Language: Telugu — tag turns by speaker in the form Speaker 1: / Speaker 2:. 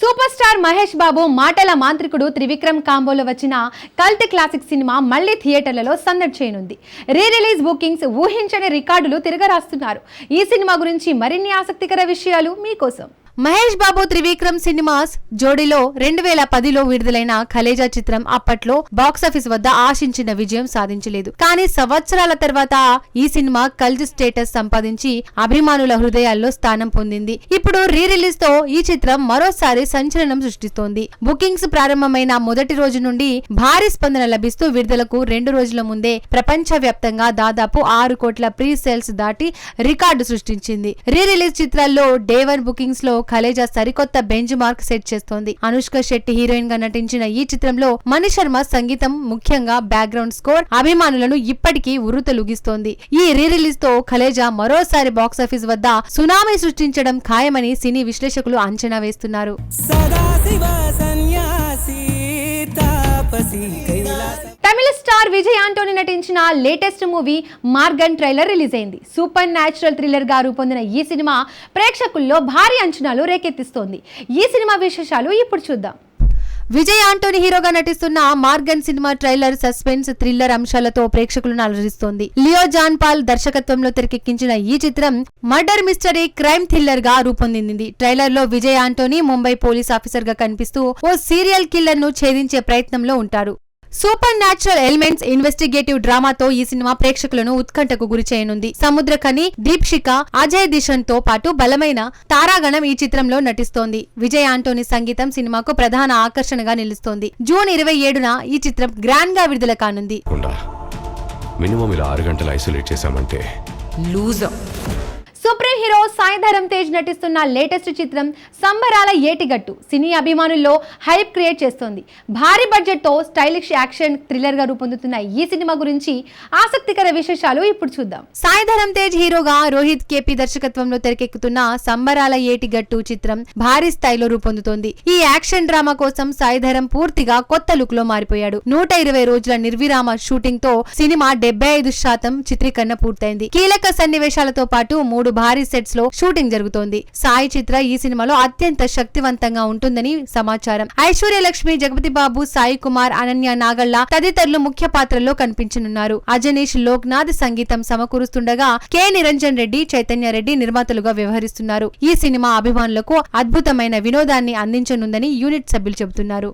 Speaker 1: సూపర్ స్టార్ మహేష్ బాబు మాటల మాంత్రికుడు త్రివిక్రమ్ కాంబోలో వచ్చిన కల్ట్ క్లాసిక్ సినిమా మళ్లీ థియేటర్లలో సందడి చేయనుంది. రీ రిలీజ్ బుకింగ్స్ ఊహించని రికార్డులు తిరగరాస్తున్నారు. ఈ సినిమా గురించి మరిన్ని ఆసక్తికర విషయాలు మీకోసం. మహేష్ బాబు త్రివిక్రమ్ సినిమాస్ జోడీలో 2010లో విడుదలైన కలేజా చిత్రం అప్పట్లో బాక్సాఫీస్ వద్ద ఆశించిన విజయం సాధించలేదు. కానీ సంవత్సరాల తర్వాత ఈ సినిమా కల్ట్ స్టేటస్ సంపాదించి అభిమానుల హృదయాల్లో స్థానం పొందింది. ఇప్పుడు రీ రిలీజ్ తో ఈ చిత్రం మరోసారి సంచలనం సృష్టిస్తోంది. బుకింగ్స్ ప్రారంభమైన మొదటి రోజు నుండి భారీ స్పందన లభిస్తూ విడుదలకు 2 రోజుల ముందే ప్రపంచ వ్యాప్తంగా దాదాపు 6 కోట్ల ప్రీ సేల్స్ దాటి రికార్డు సృష్టించింది. రీ రిలీజ్ చిత్రాల్లో డే 1 బుకింగ్స్ లో కలేజా సరికొత్త బెంచ్ మార్క్ సెట్ చేస్తోంది. అనుష్క శెట్టి హీరోయిన్ గా నటించిన ఈ చిత్రంలో మణి శర్మ సంగీతం, ముఖ్యంగా బ్యాక్గ్రౌండ్ స్కోర్ అభిమానులను ఇప్పటికీ ఉర్రూతలూగిస్తోంది. ఈ రీ రిలీజ్ తో కలేజా మరోసారి బాక్సాఫీస్ వద్ద సునామీ సృష్టించడం ఖాయమని సినీ విశ్లేషకులు అంచనా వేస్తున్నారు. తమిళ స్టార్ విజయ్ ఆంటోనీ నటించిన latest movie Maargan trailer release అయింది. సూపర్ న్యాచురల్ థ్రిల్లర్ గా రూపొందిన ఈ సినిమా ప్రేక్షకుల్లో భారీ అంచనాలు రేకెత్తిస్తోంది. ఈ సినిమా విశేషాలు ఇప్పుడు చూద్దాం. విజయ్ ఆంటోనీ హీరోగా నటిస్తున్న మార్గన్ సినిమా ట్రైలర్ సస్పెన్స్ థ్రిల్లర్ అంశాలతో ప్రేక్షకులను అలరిస్తోంది. లియో జాన్ పాల్ దర్శకత్వంలో తెరకెక్కించిన ఈ చిత్రం మర్డర్ మిస్టరీ క్రైమ్ థ్రిల్లర్ గా రూపొందింది. ట్రైలర్ లో విజయ్ ఆంటోనీ ముంబై పోలీస్ ఆఫీసర్ గా కనిపిస్తూ ఓ సీరియల్ కిల్లర్ ను ఛేదించే ప్రయత్నంలో ఉంటారు. సూపర్ న్యాచురల్ ఎలిమెంట్స్ ఇన్వెస్టిగేటివ్ డ్రామాతో ఈ సినిమా ప్రేక్షకులను ఉత్కంఠకు గురి చేయనుంది. సముద్రఖని, దీప్షిక, అజయ్ దిషన్ తో పాటు బలమైన తారాగణం ఈ చిత్రంలో నటిస్తోంది. విజయ్ ఆంటోనీ సంగీతం సినిమాకు ప్రధాన ఆకర్షణగా నిలుస్తోంది. జూన్ 27న ఈ చిత్రం గ్రాండ్ గా విడుదల కానుంది.
Speaker 2: మినిమం ఇలా 6 గంటలు ఐసోలేట్ చేశామంటే loser.
Speaker 1: Supreme hero Sai Dharam Tej నటిస్తున్న లేటెస్ట్ చిత్రం సంబరాల ఏటిగట్టు సినీ అభిమానుల్లో హైప్ క్రియేట్ చేస్తోంది. భారీ బడ్జెట్ తో స్టైలిష్ యాక్షన్ థ్రిల్లర్ గా రూపొందుతున్న ఈ సినిమా గురించి ఆసక్తికర విశేషాలు ఇప్పుడు చూద్దాం. సాయి ధరమ్ తేజ్ హీరోగా రోహిత్ కేపీ దర్శకత్వంలో తెరకెక్కుతున్న సంబరాల ఏటిగట్టు చిత్రం భారీ స్థాయిలో రూపొందుతోంది. ఈ యాక్షన్ డ్రామా కోసం సాయి ధరమ్ పూర్తిగా కొత్త లుక్ లో మారిపోయాడు. 120 రోజుల నిర్విరామ షూటింగ్ తో సినిమా 75% చిత్రీకరణ పూర్తయింది. కీలక సన్నివేశాలతో పాటు 3 భారీ సెట్స్ లో షూటింగ్ జరుగుతోంది. సాయి చిత్ర ఈ సినిమాలో అత్యంత శక్తివంతంగా ఉంటుందని సమాచారం. ఐశ్వర్య లక్ష్మి, జగపతి బాబు, సాయి కుమార్, అనన్య నాగళ్ళ తదితరులు ముఖ్య పాత్రల్లో కనిపించనున్నారు. అజనీష్ లోక్నాథ్ సంగీతం సమకూరుస్తుండగా కె నిరంజన్ రెడ్డి, చైతన్య రెడ్డి నిర్మాతలుగా వ్యవహరిస్తున్నారు. ఈ సినిమా అభిమానులకు అద్భుతమైన వినోదాన్ని అందించనుందని యూనిట్ సభ్యులు చెబుతున్నారు.